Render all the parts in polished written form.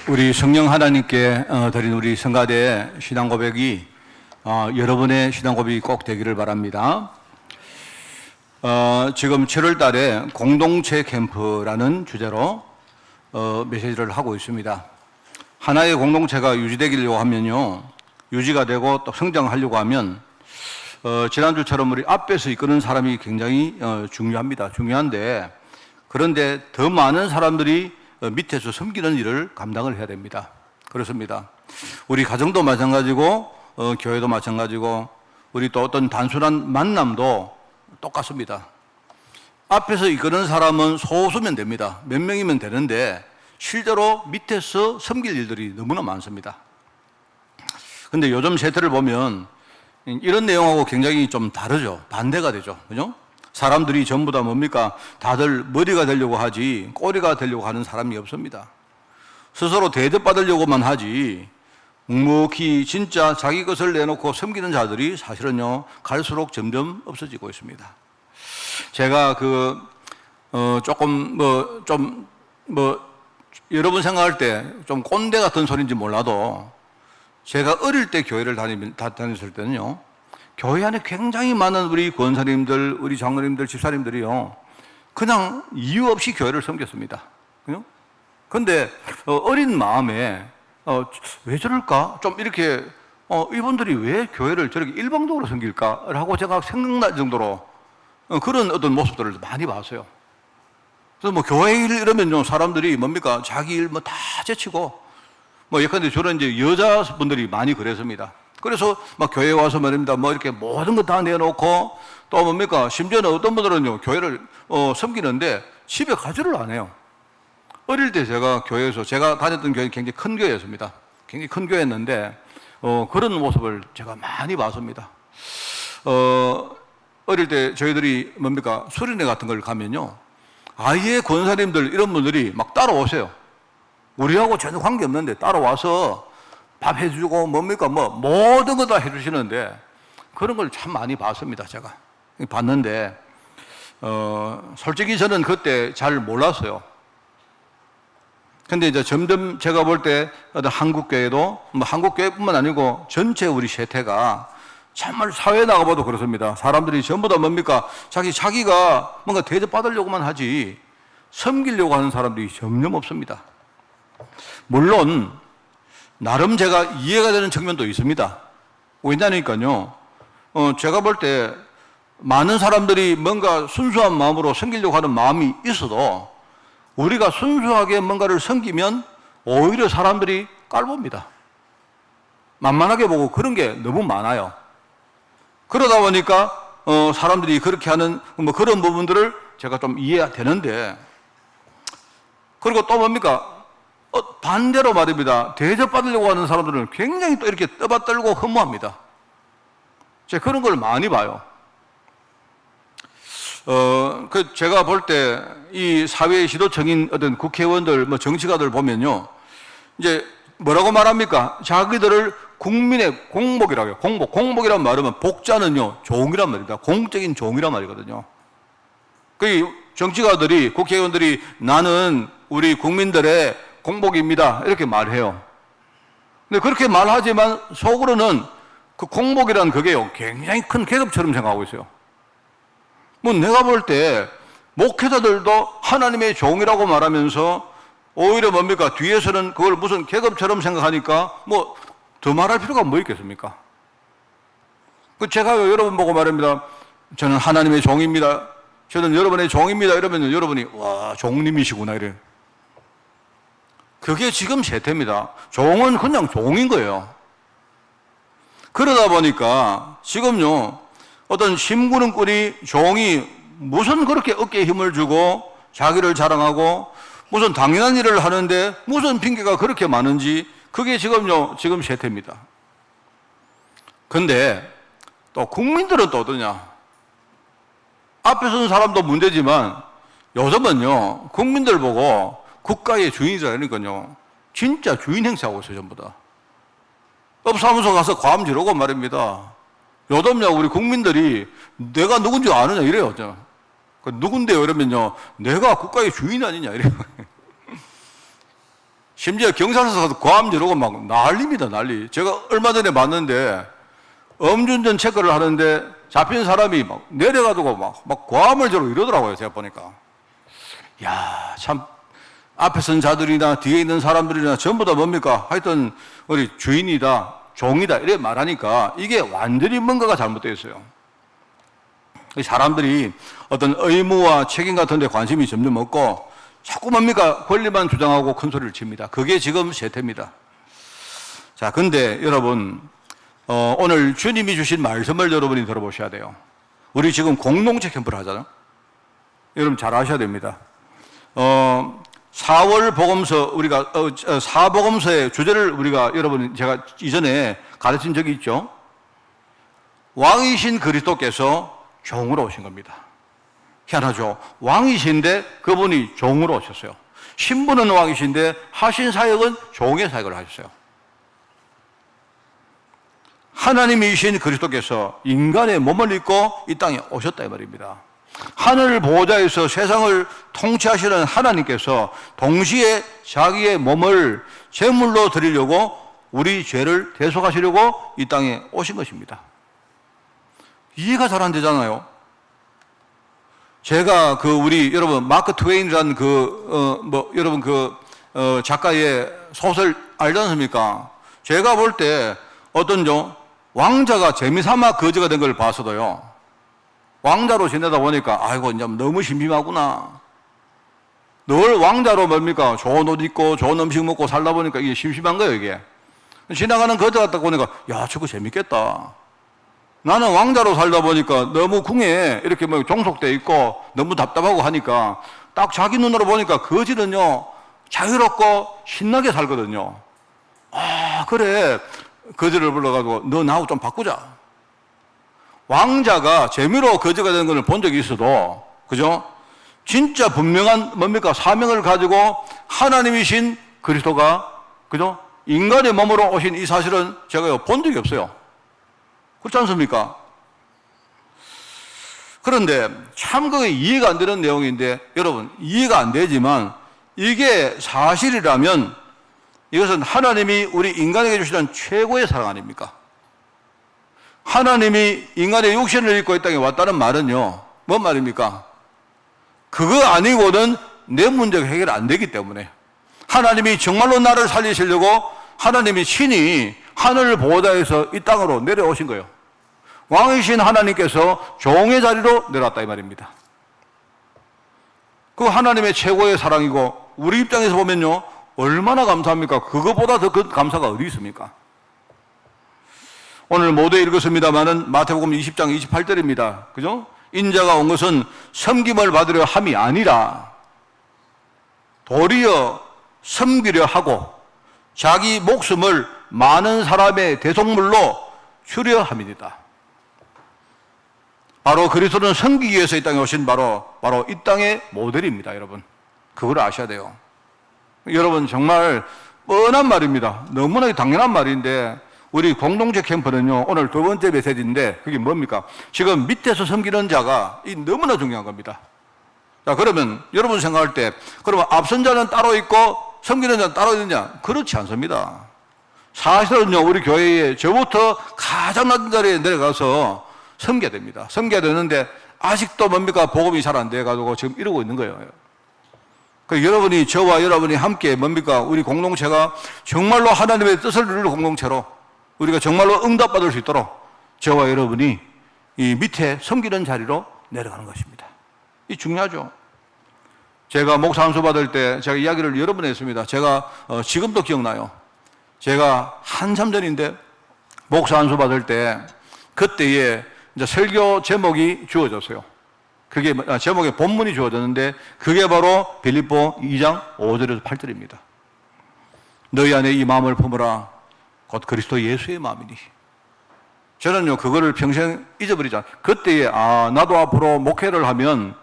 우리 성령 하나님께 드린 우리 성가대의 신앙 고백이 여러분의 신앙 고백이 꼭 되기를 바랍니다. 지금 7월 달에 공동체 캠프라는 주제로 메시지를 하고 있습니다. 하나의 공동체가 유지되기로 하면요, 유지가 되고 또 성장하려고 하면 지난주처럼 우리 앞에서 이끄는 사람이 굉장히 중요합니다. 중요한데, 그런데 더 많은 사람들이 밑에서 섬기는 일을 감당을 해야 됩니다. 그렇습니다. 우리 가정도 마찬가지고 교회도 마찬가지고 우리 또 어떤 단순한 만남도 똑같습니다. 앞에서 이끄는 사람은 소수면 됩니다. 몇 명이면 되는데 실제로 밑에서 섬길 일들이 너무나 많습니다. 근데 요즘 세태를 보면 이런 내용하고 굉장히 좀 다르죠. 반대가 되죠. 그죠? 사람들이 전부 다 뭡니까? 다들 머리가 되려고 하지 꼬리가 되려고 하는 사람이 없습니다. 스스로 대접받으려고만 하지 묵묵히 진짜 자기 것을 내놓고 섬기는 자들이 사실은요, 갈수록 점점 없어지고 있습니다. 제가 여러분 생각할 때 좀 꼰대 같은 소리인지 몰라도 제가 어릴 때 교회를 다녔을 때는요, 교회 안에 굉장히 많은 우리 권사님들, 우리 장로님들, 집사님들이요, 그냥 이유 없이 교회를 섬겼습니다. 그런데 어린 마음에 왜 저럴까? 좀 이렇게 이분들이 왜 교회를 저렇게 일방적으로 섬길까라고 제가 생각날 정도로 그런 어떤 모습들을 많이 봤어요. 그래서 뭐 교회 일 이러면요, 사람들이 뭡니까? 자기 일 뭐 다 제치고 예컨대 저런 이제 여자분들이 많이 그랬습니다. 그래서 막 교회에 와서 말입니다. 이렇게 모든 거 다 내놓고 또 뭡니까? 심지어는 어떤 분들은요, 교회를 섬기는데 집에 가지를 안 해요. 어릴 때 제가 다녔던 교회는 굉장히 큰 교회였습니다. 굉장히 큰 교회였는데, 그런 모습을 제가 많이 봤습니다. 어릴 때 저희들이 수련회 같은 걸 가면요, 아예 권사님들 이런 분들이 막 따라오세요. 우리하고 전혀 관계없는데 따라와서 밥 해주고 모든 거 다 해주시는데, 그런 걸 참 많이 봤습니다. 제가 봤는데 솔직히 저는 그때 잘 몰랐어요. 근데 이제 점점 제가 볼 때 어떤 한국교회도 한국교회뿐만 아니고 전체 우리 세태가 정말 사회에 나가봐도 그렇습니다. 사람들이 전부 다 자기가 뭔가 대접받으려고만 하지 섬기려고 하는 사람들이 점점 없습니다. 물론 나름 제가 이해가 되는 측면도 있습니다. 왜냐니까요, 제가 볼 때 많은 사람들이 뭔가 순수한 마음으로 섬기려고 하는 마음이 있어도 우리가 순수하게 뭔가를 섬기면 오히려 사람들이 깔봅니다. 만만하게 보고 그런 게 너무 많아요. 그러다 보니까 사람들이 그렇게 하는 그런 부분들을 제가 좀 이해가 되는데, 그리고 또 반대로 말입니다. 대접받으려고 하는 사람들은 굉장히 또 이렇게 떠받들고 허무합니다. 제가 그런 걸 많이 봐요. 제가 볼 때 이 사회의 지도층인 어떤 국회의원들, 정치가들 보면요, 이제 뭐라고 말합니까? 자기들을 국민의 공복이라고 해요. 공복이란 말은 복자는요, 종이란 말입니다. 공적인 종이란 말이거든요. 그 정치가들이, 국회의원들이 나는 우리 국민들의 공복입니다, 이렇게 말해요. 근데 그렇게 말하지만 속으로는 그 공복이라는 그게요, 굉장히 큰 계급처럼 생각하고 있어요. 내가 볼 때 목회자들도 하나님의 종이라고 말하면서 오히려 뒤에서는 그걸 무슨 계급처럼 생각하니까 더 말할 필요가 뭐 있겠습니까? 제가 여러분 보고 말합니다. 저는 하나님의 종입니다. 저는 여러분의 종입니다. 이러면 여러분이 와, 종님이시구나 이래요. 그게 지금 세태입니다. 종은 그냥 종인 거예요. 그러다 보니까 지금요, 어떤 심구름꾼이 종이 무슨 그렇게 어깨에 힘을 주고 자기를 자랑하고 무슨 당연한 일을 하는데 무슨 핑계가 그렇게 많은지, 그게 지금 세태입니다. 근데 또 국민들은 또 어떠냐? 앞에 서는 사람도 문제지만 요즘은요, 국민들 보고 국가의 주인이라니까요, 진짜 주인 행세하고 있어요. 전부 다 업사무소 가서 과음 지르고 말입니다. 요즘요, 우리 국민들이 내가 누군지 아느냐 이래요. 누군데요? 이러면요, 내가 국가의 주인 아니냐 이래요. 심지어 경찰서 가서 고함 지르고 막 난립니다, 난리. 제가 얼마 전에 봤는데 음주운전 체크를 하는데 잡힌 사람이 막 내려가지고 막 고함을 지르고 이러더라고요, 제가 보니까. 야, 참, 앞에 선 자들이나 뒤에 있는 사람들이나 전부 다 뭡니까? 하여튼, 우리 주인이다, 종이다, 이렇게 말하니까 이게 완전히 뭔가가 잘못되어 있어요. 사람들이 어떤 의무와 책임 같은 데 관심이 점점 없고 자꾸 뭡니까? 권리만 주장하고 큰 소리를 칩니다. 그게 지금 세태입니다. 자, 근데 여러분, 오늘 주님이 주신 말씀을 여러분이 들어보셔야 돼요. 우리 지금 공동체 캠프를 하잖아요. 여러분 잘 아셔야 됩니다. 4월 복음서, 우리가, 사복음서의 주제를 우리가 여러분 제가 이전에 가르친 적이 있죠. 왕이신 그리스도께서 종으로 오신 겁니다. 희한하죠. 왕이신데 그분이 종으로 오셨어요. 신분은 왕이신데 하신 사역은 종의 사역을 하셨어요. 하나님이신 그리스도께서 인간의 몸을 입고 이 땅에 오셨다 이 말입니다. 하늘 보좌에서 세상을 통치하시는 하나님께서 동시에 자기의 몸을 제물로 드리려고 우리 죄를 대속하시려고 이 땅에 오신 것입니다. 이해가 잘 안 되잖아요. 제가 우리 여러분 마크 트웨인이라는 여러분 작가의 소설 알지 않습니까? 제가 볼 때 어떤 왕자가 재미삼아 거지가 된 걸 봐서도요. 왕자로 지내다 보니까 아이고 이제 너무 심심하구나. 늘 왕자로 뭡니까? 좋은 옷 입고 좋은 음식 먹고 살다 보니까 이게 심심한 거예요, 이게. 지나가는 거지 같다 보니까 야, 저거 재밌겠다. 나는 왕자로 살다 보니까 너무 궁에 이렇게 종속돼 있고 너무 답답하고 하니까 딱 자기 눈으로 보니까 거지는요, 자유롭고 신나게 살거든요. 아, 그래. 거지를 불러가지고 너 나하고 좀 바꾸자. 왕자가 재미로 거지가 되는 걸 본 적이 있어도, 그죠? 진짜 분명한 뭡니까? 사명을 가지고 하나님이신 그리스도가, 그죠? 인간의 몸으로 오신 이 사실은 제가 본 적이 없어요. 그렇지 않습니까? 그런데 참 그게 이해가 안 되는 내용인데, 여러분, 이해가 안 되지만 이게 사실이라면 이것은 하나님이 우리 인간에게 주시는 최고의 사랑 아닙니까? 하나님이 인간의 육신을 입고 이 땅에 왔다는 말은요, 뭔 말입니까? 그거 아니고는 내 문제가 해결 안 되기 때문에 하나님이 정말로 나를 살리시려고 하나님이 친히 하늘 보호자에서 이 땅으로 내려오신 거예요. 왕이신 하나님께서 종의 자리로 내려왔다 이 말입니다. 그 하나님의 최고의 사랑이고 우리 입장에서 보면요, 얼마나 감사합니까? 그거보다 더 큰 감사가 어디 있습니까? 오늘 모두에 읽었습니다마는 마태복음 20장 28절입니다. 그죠? 인자가 온 것은 섬김을 받으려 함이 아니라 도리어 섬기려 하고 자기 목숨을 많은 사람의 대속물로 주려 함이니라. 바로 그리스도는 섬기기 위해서 이 땅에 오신 바로 이 땅의 모델입니다, 여러분. 그걸 아셔야 돼요. 여러분, 정말 뻔한 말입니다. 너무나 당연한 말인데 우리 공동체 캠프는요, 오늘 두 번째 메시지인데 그게 뭡니까? 지금 밑에서 섬기는 자가 너무나 중요한 겁니다. 자, 그러면 여러분 생각할 때 그러면 앞선 자는 따로 있고 섬기는 자는 따로 있느냐? 그렇지 않습니다. 사실은요, 우리 교회에 저부터 가장 낮은 자리에 내려가서 섬겨야 됩니다. 섬겨야 되는데 아직도 뭡니까? 복음이 잘 안 돼가지고 지금 이러고 있는 거예요. 그 여러분이, 저와 여러분이 함께 뭡니까? 우리 공동체가 정말로 하나님의 뜻을 이룰 공동체로 우리가 정말로 응답받을 수 있도록 저와 여러분이 이 밑에 섬기는 자리로 내려가는 것입니다. 이 중요하죠. 제가 목사 안수 받을 때 제가 이야기를 여러 번 했습니다. 제가 지금도 기억나요. 제가 한참 전인데 목사 안수 받을 때 그때에 이제 설교 제목이 주어졌어요. 그게 제목의 본문이 주어졌는데 그게 바로 빌립보 2장 5절에서 8절입니다. 너희 안에 이 마음을 품으라. 곧 그리스도 예수의 마음이니. 저는요, 그거를 평생 잊어버리지 않아요. 그때에 나도 앞으로 목회를 하면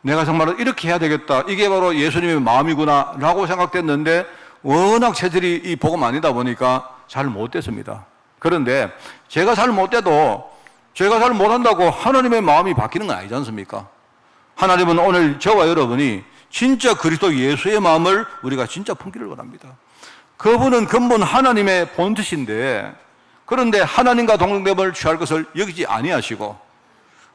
내가 정말 이렇게 해야 되겠다. 이게 바로 예수님의 마음이구나 라고 생각됐는데 워낙 체질이 이 복음 아니다 보니까 잘 못됐습니다. 그런데 제가 잘 못돼도 제가 잘 못한다고 하나님의 마음이 바뀌는 건 아니지 않습니까? 하나님은 오늘 저와 여러분이 진짜 그리스도 예수의 마음을 우리가 진짜 품기를 원합니다. 그분은 근본 하나님의 본뜻인데, 그런데 하나님과 동등됨을 취할 것을 여기지 아니하시고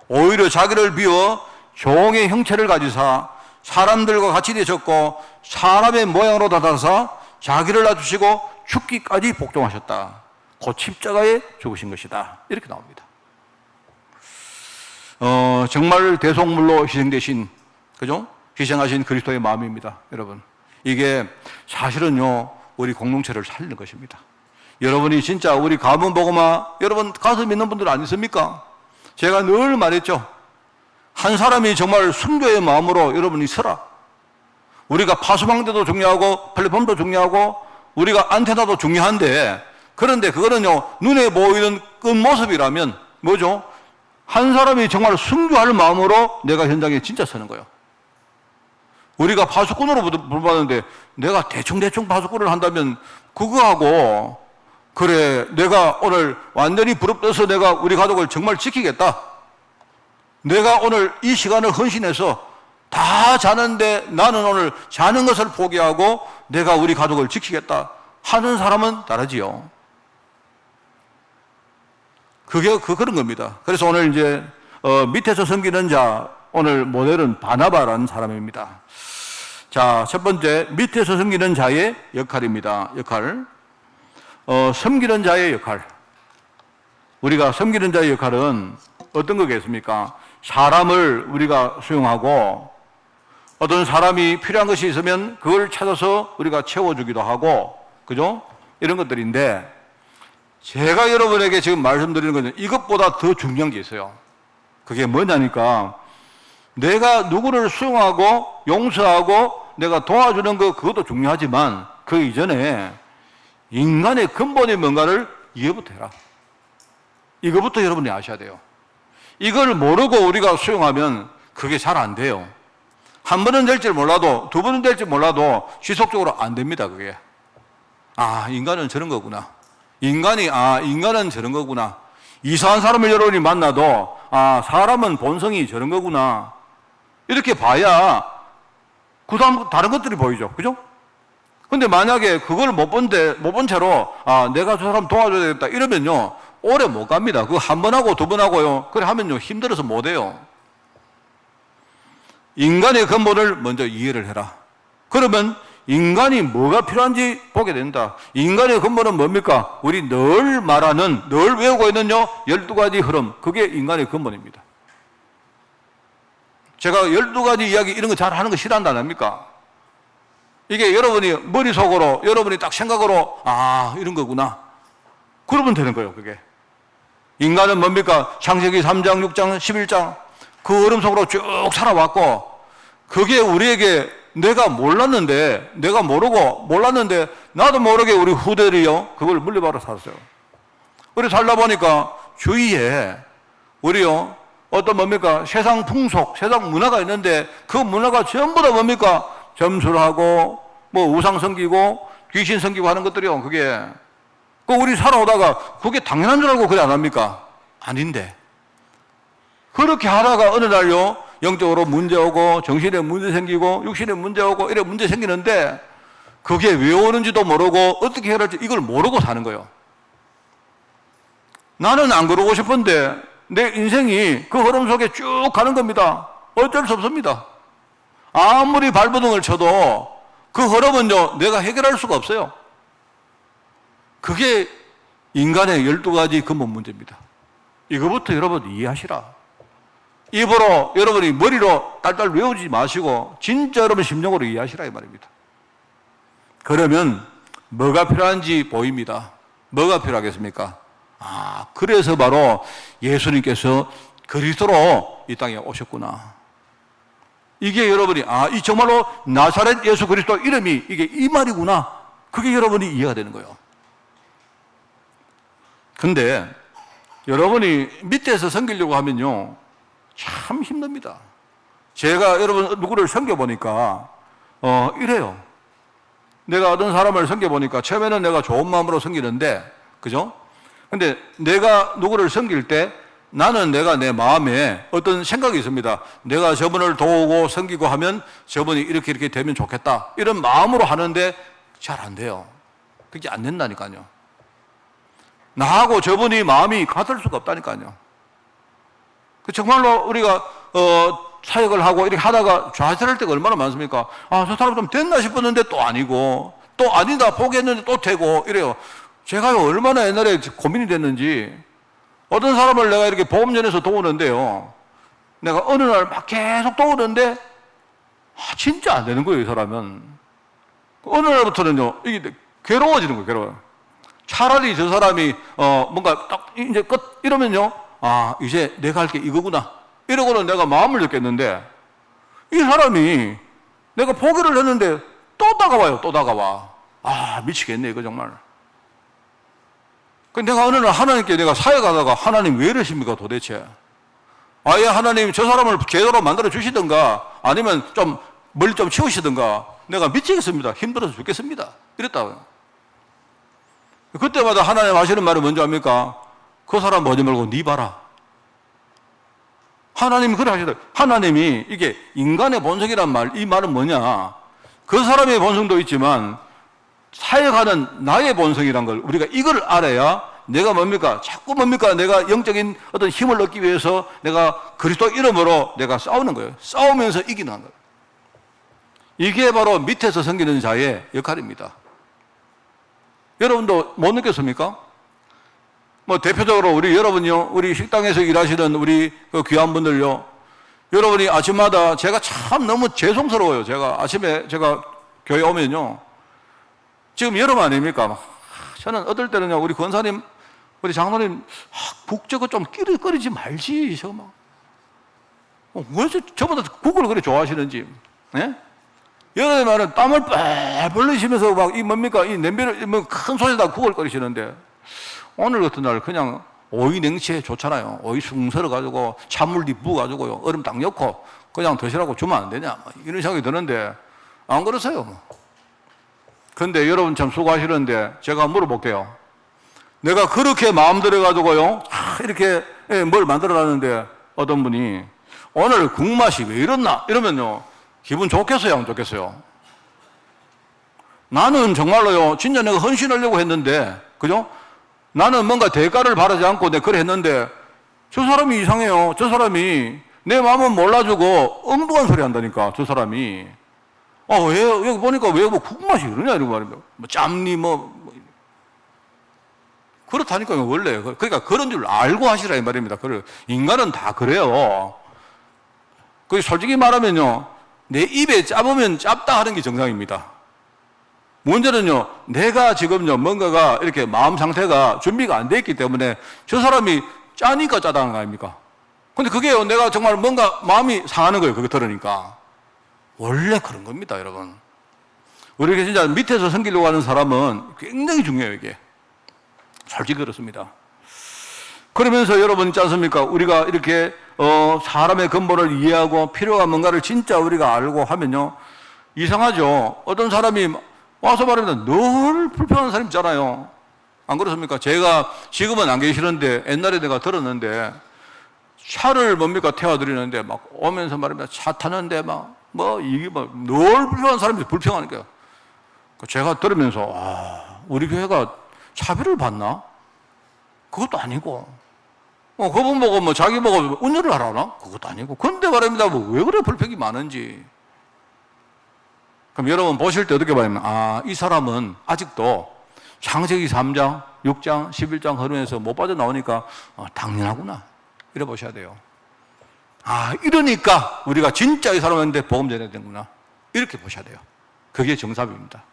오히려 자기를 비워 종의 형체를 가지사 사람들과 같이 되셨고 사람의 모양으로 나타나사 자기를 낮추시고 죽기까지 복종하셨다. 곧 십자가에 죽으신 것이다. 이렇게 나옵니다. 정말 대속물로 희생되신, 그죠? 희생하신 그리스도의 마음입니다. 여러분, 이게 사실은요 우리 공동체를 살리는 것입니다. 여러분이 진짜 우리 가문복음화 여러분 가서 믿는 분들 아니십니까? 제가 늘 말했죠. 한 사람이 정말 순교의 마음으로 여러분이 서라. 우리가 파수방대도 중요하고 플랫폼도 중요하고 우리가 안테나도 중요한데, 그런데 그거는요 눈에 보이는 끝모습이라면 뭐죠? 한 사람이 정말 순교할 마음으로 내가 현장에 진짜 서는 거예요. 우리가 파수꾼으로 부르받는데 내가 대충 파수꾼을 한다면 그거하고, 그래 내가 오늘 완전히 부릅떠서 내가 우리 가족을 정말 지키겠다, 내가 오늘 이 시간을 헌신해서 다 자는데 나는 오늘 자는 것을 포기하고 내가 우리 가족을 지키겠다 하는 사람은 다르지요. 그게 그런 겁니다. 그래서 오늘 이제 밑에서 섬기는 자, 오늘 모델은 바나바라는 사람입니다. 자, 첫 번째 밑에서 섬기는 자의 역할입니다. 역할. 섬기는 자의 역할. 우리가 섬기는 자의 역할은 어떤 거겠습니까? 사람을 우리가 수용하고 어떤 사람이 필요한 것이 있으면 그걸 찾아서 우리가 채워주기도 하고, 그죠? 이런 것들인데, 제가 여러분에게 지금 말씀드리는 것은 이것보다 더 중요한 게 있어요. 그게 뭐냐니까, 내가 누구를 수용하고 용서하고 내가 도와주는 거 그것도 중요하지만 그 이전에 인간의 근본이 뭔가를 이해부터 해라. 이거부터 여러분이 아셔야 돼요. 이걸 모르고 우리가 수용하면 그게 잘 안 돼요. 한 번은 될지 몰라도 두 번은 될지 몰라도 지속적으로 안 됩니다. 그게. 아, 인간은 저런 거구나. 인간은 저런 거구나. 이상한 사람을 여러분이 만나도 아, 사람은 본성이 저런 거구나. 이렇게 봐야 그 다음 다른 것들이 보이죠. 그죠? 근데 만약에 그걸 못 본 채로 아, 내가 저 사람 도와줘야 되겠다 이러면요 오래 못 갑니다. 그거 한 번 하고 두 번 하고요. 그래 하면요 힘들어서 못 해요. 인간의 근본을 먼저 이해를 해라. 그러면 인간이 뭐가 필요한지 보게 된다. 인간의 근본은 뭡니까? 우리 늘 말하는, 늘 외우고 있는요 12가지 흐름. 그게 인간의 근본입니다. 제가 12가지 이야기 이런 거 잘 하는 거 싫어한다 안 합니까? 이게 여러분이 머릿속으로 여러분이 딱 생각으로 아 이런 거구나 그러면 되는 거예요. 그게 인간은 뭡니까? 창세기 3장 6장 11장 그 흐름 속으로 쭉 살아왔고, 그게 우리에게 내가 몰랐는데 나도 모르게 우리 후대들이요 그걸 물려받아 살았어요. 우리 살다 보니까 주위에 우리요 어떤 뭡니까? 세상 풍속, 세상 문화가 있는데 그 문화가 전부 다 뭡니까? 점술하고 뭐 우상 섬기고 귀신 섬기고 하는 것들이요. 그게 우리 살아오다가 그게 당연한 줄 알고 그래 안 합니까? 아닌데 그렇게 하다가 어느 날요 영적으로 문제 오고 정신에 문제 생기고 육신에 문제 오고 이래 문제 생기는데 그게 왜 오는지도 모르고 어떻게 해결할지 이걸 모르고 사는 거예요. 나는 안 그러고 싶은데 내 인생이 그 흐름 속에 쭉 가는 겁니다. 어쩔 수 없습니다. 아무리 발버둥을 쳐도 그 흐름은요 내가 해결할 수가 없어요. 그게 인간의 12가지 근본 문제입니다. 이거부터 여러분 이해하시라. 입으로 여러분이 머리로 딸딸 외우지 마시고 진짜 여러분 심령으로 이해하시라 이 말입니다. 그러면 뭐가 필요한지 보입니다. 뭐가 필요하겠습니까? 아, 그래서 바로 예수님께서 그리스도로 이 땅에 오셨구나. 이게 여러분이 이 정말로 나사렛 예수 그리스도 이름이 이게 이 말이구나. 그게 여러분이 이해가 되는 거예요. 근데 여러분이 밑에서 섬기려고 하면요 참 힘듭니다. 제가 여러분 누구를 섬겨보니까 이래요. 내가 어떤 사람을 섬겨보니까 처음에는 내가 좋은 마음으로 섬기는데, 그죠? 근데 내가 누구를 섬길 때 나는 내가 내 마음에 어떤 생각이 있습니다. 내가 저분을 도우고 섬기고 하면 저분이 이렇게 되면 좋겠다. 이런 마음으로 하는데 잘 안 돼요. 그게 안 된다니까요. 나하고 저분이 마음이 같을 수가 없다니까요. 정말로 우리가 사역을 하고 이렇게 하다가 좌절할 때가 얼마나 많습니까? 아, 저 사람 좀 됐나 싶었는데 또 아니고, 또 아니다 포기했는데 또 되고 이래요. 제가 얼마나 옛날에 고민이 됐는지, 어떤 사람을 내가 이렇게 보험전에서 도우는데요, 내가 어느 날 막 계속 도우는데 진짜 안 되는 거예요. 이 사람은 어느 날부터는요 이게 괴로워지는 거예요. 괴로워요. 차라리 저 사람이 뭔가 딱 이제 끝 이러면요, 아 이제 내가 할 게 이거구나 이러고는 내가 마음을 잡겠는데, 이 사람이 내가 포기를 했는데 또 다가와요. 또 다가와. 아 미치겠네 이거 정말. 내가 어느 날 하나님께 내가 사역하다가, 하나님 왜 이러십니까 도대체? 아예 하나님 저 사람을 제대로 만들어 주시든가 아니면 좀 멀리 좀 치우시든가, 내가 미치겠습니다. 힘들어서 죽겠습니다. 이랬다고요. 그때마다 하나님 하시는 말이 뭔지 압니까? 그 사람 보지 말고 네 봐라. 하나님이 그래 하시더라고요. 하나님이 이게 인간의 본성이란 말, 이 말은 뭐냐? 그 사람의 본성도 있지만 사역하는 나의 본성이란 걸 우리가 이걸 알아야 내가 뭡니까? 자꾸 뭡니까? 내가 영적인 어떤 힘을 얻기 위해서 내가 그리스도 이름으로 내가 싸우는 거예요. 싸우면서 이기는 거예요. 이게 바로 밑에서 섬기는 자의 역할입니다. 여러분도 못 느꼈습니까? 뭐 대표적으로 여러분요, 우리 식당에서 일하시는 우리 그 귀한 분들요, 여러분이 아침마다 제가 참 너무 죄송스러워요. 제가 아침에 제가 교회 오면요, 지금 여름 아닙니까? 저는 어떨 때는요, 우리 권사님, 우리 장로님, 국 저거 좀 끓이지 말지, 저거 막. 왜 저보다 국을 그렇게 좋아하시는지, 예? 여름에는 땀을 뻘뻘 흘리시면서 막, 뭡니까? 이 냄비를, 큰 소리에다 국을 끓이시는데, 오늘 같은 날 그냥 오이 냉채 좋잖아요. 오이 숭 썰어가지고, 찬물도 부어가지고요, 얼음 딱 넣고, 그냥 드시라고 주면 안 되냐, 이런 생각이 드는데, 안 그러세요, 뭐. 근데 여러분 참 수고하시는데 제가 물어볼게요. 내가 그렇게 마음 들여가지고요, 이렇게 뭘 만들어놨는데 어떤 분이 오늘 국맛이 왜 이렇나? 이러면요, 기분 좋겠어요? 안 좋겠어요? 나는 정말로요, 진짜 내가 헌신하려고 했는데, 그죠? 나는 뭔가 대가를 바라지 않고 내가 그래 했는데, 저 사람이 이상해요. 저 사람이 내 마음은 몰라주고 엉뚱한 소리 한다니까, 저 사람이. 왜, 여기 보니까 왜 뭐 국맛이 그러냐, 이런 말입니다. 뭐 짬니, 그렇다니까요, 원래. 그러니까 그런 줄 알고 하시라, 이 말입니다. 인간은 다 그래요. 솔직히 말하면요, 내 입에 짜보면 짭다 하는 게 정상입니다. 문제는요, 내가 지금요, 뭔가가 이렇게 마음 상태가 준비가 안 돼 있기 때문에 저 사람이 짜니까 짜다는 거 아닙니까? 근데 그게요, 내가 정말 뭔가 마음이 상하는 거예요, 그거 들으니까. 원래 그런 겁니다, 여러분. 우리가 진짜 밑에서 섬기려고 하는 사람은 굉장히 중요해요, 이게. 솔직히 그렇습니다. 그러면서 여러분 있지 않습니까? 우리가 이렇게 사람의 근본을 이해하고 필요가 뭔가를 진짜 우리가 알고 하면요, 이상하죠. 어떤 사람이 와서 말합니다. 늘 불평하는 사람 있잖아요. 안 그렇습니까? 제가 지금은 안 계시는데 옛날에 내가 들었는데, 차를 뭡니까? 태워드리는데 막 오면서 말합니다. 차 타는데 이게 늘 불평하는 사람들이 불평하니까요. 제가 들으면서, 우리 교회가 차별을 받나? 그것도 아니고, 그분 보고 자기 보고 운전을 하라나? 그것도 아니고. 근데 말입니다. 왜 그래 불평이 많은지. 그럼 여러분 보실 때 어떻게 봐야면, 이 사람은 아직도 창세기 3장, 6장, 11장 흐르면서 못 빠져나오니까, 당연하구나. 이래 보셔야 돼요. 이러니까 우리가 진짜 이 사람한테 복음 전해야 되는구나. 이렇게 보셔야 돼요. 그게 정답입니다.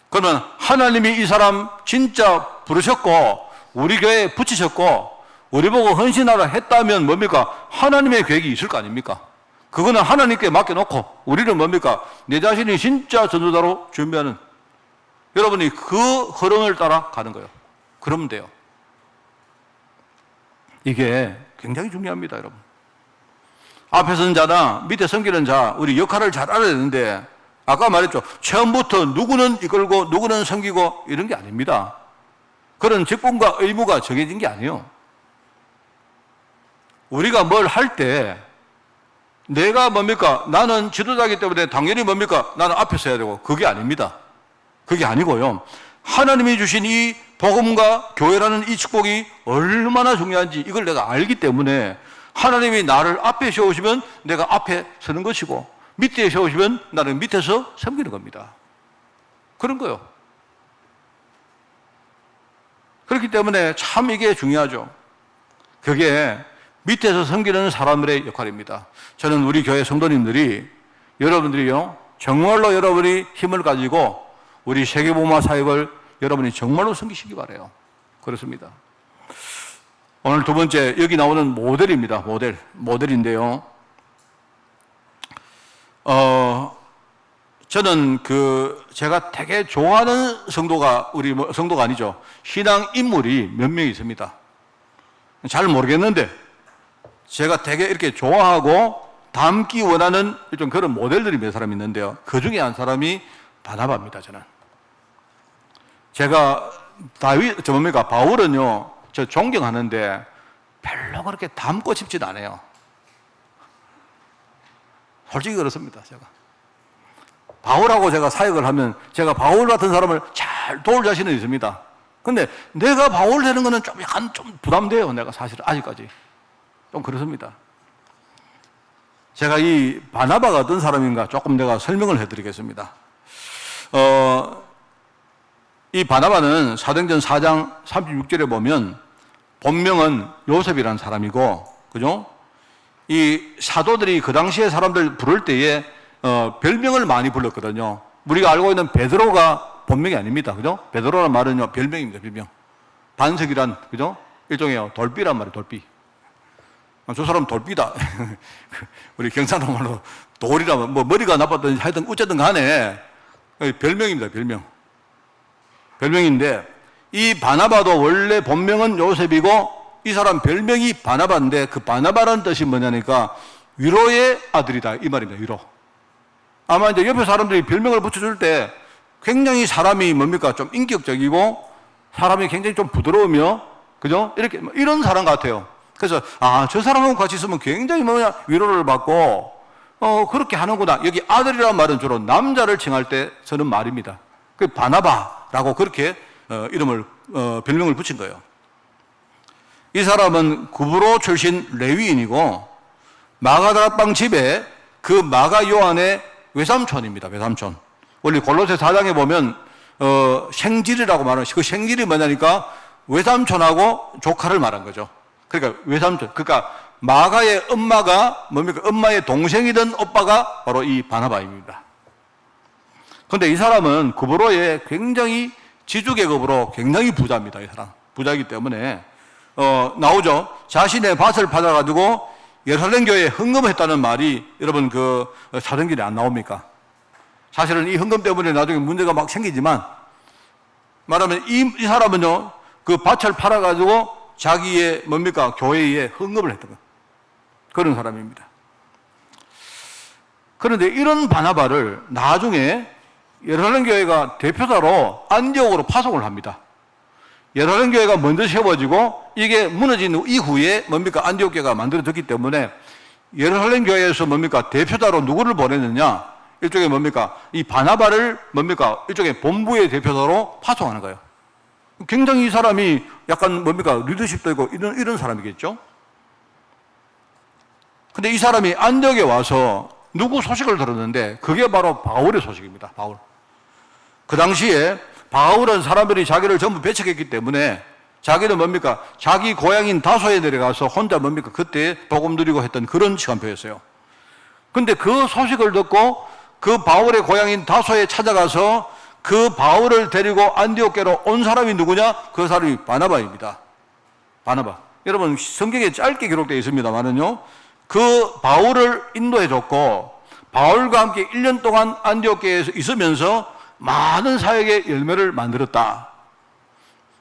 그러면 하나님이 이 사람 진짜 부르셨고 우리 교회에 붙이셨고 우리 보고 헌신하라 했다면 뭡니까? 하나님의 계획이 있을 거 아닙니까? 그거는 하나님께 맡겨놓고 우리는 뭡니까? 내 자신이 진짜 전도자로 준비하는, 여러분이 그 흐름을 따라 가는 거예요. 그러면 돼요. 이게 굉장히 중요합니다, 여러분. 앞에 선 자나 밑에 섬기는 자, 우리 역할을 잘 알아야 되는데, 아까 말했죠. 처음부터 누구는 이끌고 누구는 섬기고 이런 게 아닙니다. 그런 직분과 의무가 정해진 게 아니에요. 우리가 뭘 할 때 내가 뭡니까? 나는 지도자이기 때문에 당연히 뭡니까? 나는 앞에 서야 되고, 그게 아닙니다. 그게 아니고요. 하나님이 주신 이 복음과 교회라는 이 축복이 얼마나 중요한지 이걸 내가 알기 때문에 하나님이 나를 앞에 세우시면 내가 앞에 서는 것이고, 밑에 세우시면 나는 밑에서 섬기는 겁니다. 그런 거요. 그렇기 때문에 참 이게 중요하죠. 그게 밑에서 섬기는 사람들의 역할입니다. 저는 우리 교회 성도님들이, 여러분들이요, 정말로 여러분이 힘을 가지고 우리 세계복음화 사역을 여러분이 정말로 섬기시기 바라요. 그렇습니다. 오늘 두 번째, 여기 나오는 모델입니다. 모델인데요. 저는 제가 되게 좋아하는 성도가, 성도가 아니죠. 신앙 인물이 몇 명 있습니다. 잘 모르겠는데, 제가 되게 이렇게 좋아하고 닮기 원하는 좀 그런 모델들이 몇 사람 있는데요. 그 중에 한 사람이 바나바입니다, 저는. 제가 바울은요, 저 존경하는데 별로 그렇게 닮고 싶지는 않아요. 솔직히 그렇습니다, 제가. 바울하고 제가 사역을 하면 제가 바울 같은 사람을 잘 도울 자신은 있습니다. 근데 내가 바울 되는 거는 좀 약간 좀 부담돼요, 내가 사실 아직까지. 좀 그렇습니다. 제가 이 바나바가 어떤 사람인가 조금 내가 설명을 해드리겠습니다. 이 바나바는 사도행전 4장 36절에 보면 본명은 요셉이라는 사람이고, 그죠? 이 사도들이 그 당시에 사람들 부를 때에 별명을 많이 불렀거든요. 우리가 알고 있는 베드로가 본명이 아닙니다. 그죠? 베드로라는 말은요, 별명입니다, 별명. 반석이란, 그죠? 일종의 돌비란 말이에요, 돌비. 저 사람 돌비다. 우리 경상도 말로 돌이라면 뭐 머리가 나빴든 하여튼 어쨌든 간에 별명입니다, 별명. 별명인데, 이 바나바도 원래 본명은 요셉이고 이 사람 별명이 바나바인데, 그 바나바라는 뜻이 뭐냐니까 위로의 아들이다, 이 말입니다. 위로. 아마 이제 옆에 사람들이 별명을 붙여줄 때 굉장히 사람이 뭡니까? 좀 인격적이고 사람이 굉장히 좀 부드러우며, 그죠? 이런 사람 같아요. 그래서 저 사람하고 같이 있으면 굉장히 위로를 받고 그렇게 하는구나. 여기 아들이라는 말은 주로 남자를 칭할 때 쓰는 말입니다. 그 바나바라고 그렇게 별명을 붙인 거예요. 이 사람은 구브로 출신 레위인이고 마가다락방 집에 그 마가 요한의 외삼촌입니다. 외삼촌. 원래 골로새 4장에 보면 생질이라고 말하는, 그 생질이 뭐냐니까 외삼촌하고 조카를 말한 거죠. 그러니까 외삼촌, 그러니까 마가의 엄마가 뭡니까? 엄마의 동생이던 오빠가 바로 이 바나바입니다. 그런데 이 사람은 구브로의 굉장히 지주계급으로 굉장히 부자입니다. 이 사람 부자이기 때문에 나오죠. 자신의 밭을 받아가지고 예루살렘 교회에 헌금했다는 말이 여러분 사도행전에 안 나옵니까? 사실은 이 헌금 때문에 나중에 문제가 막 생기지만, 말하면 이 사람은요, 그 밭을 팔아가지고 자기의 교회에 헌금을 했던 거, 그런 사람입니다. 그런데 이런 바나바를 나중에 예루살렘 교회가 대표자로 안디옥으로 파송을 합니다. 예루살렘 교회가 먼저 세워지고 이게 무너진 이후에 안디옥 교회가 만들어졌기 때문에 예루살렘 교회에서 대표자로 누구를 보냈느냐? 일종의 이 바나바를 일종의 본부의 대표자로 파송하는 거예요. 굉장히 이 사람이 약간 리더십도 있고 이런 사람이겠죠? 근데 이 사람이 안디옥에 와서 누구 소식을 들었는데 그게 바로 바울의 소식입니다. 바울. 그 당시에 바울은 사람들이 자기를 전부 배척했기 때문에 자기는 자기 고향인 다소에 내려가서 혼자 그때 복음 누리고 했던 그런 시간표였어요. 근데 그 소식을 듣고 그 바울의 고향인 다소에 찾아가서 그 바울을 데리고 안디옥계로 온 사람이 누구냐? 그 사람이 바나바입니다. 바나바. 여러분 성경에 짧게 기록되어 있습니다만은요, 그 바울을 인도해줬고 바울과 함께 1년 동안 안디옥계에서 있으면서 많은 사역의 열매를 만들었다.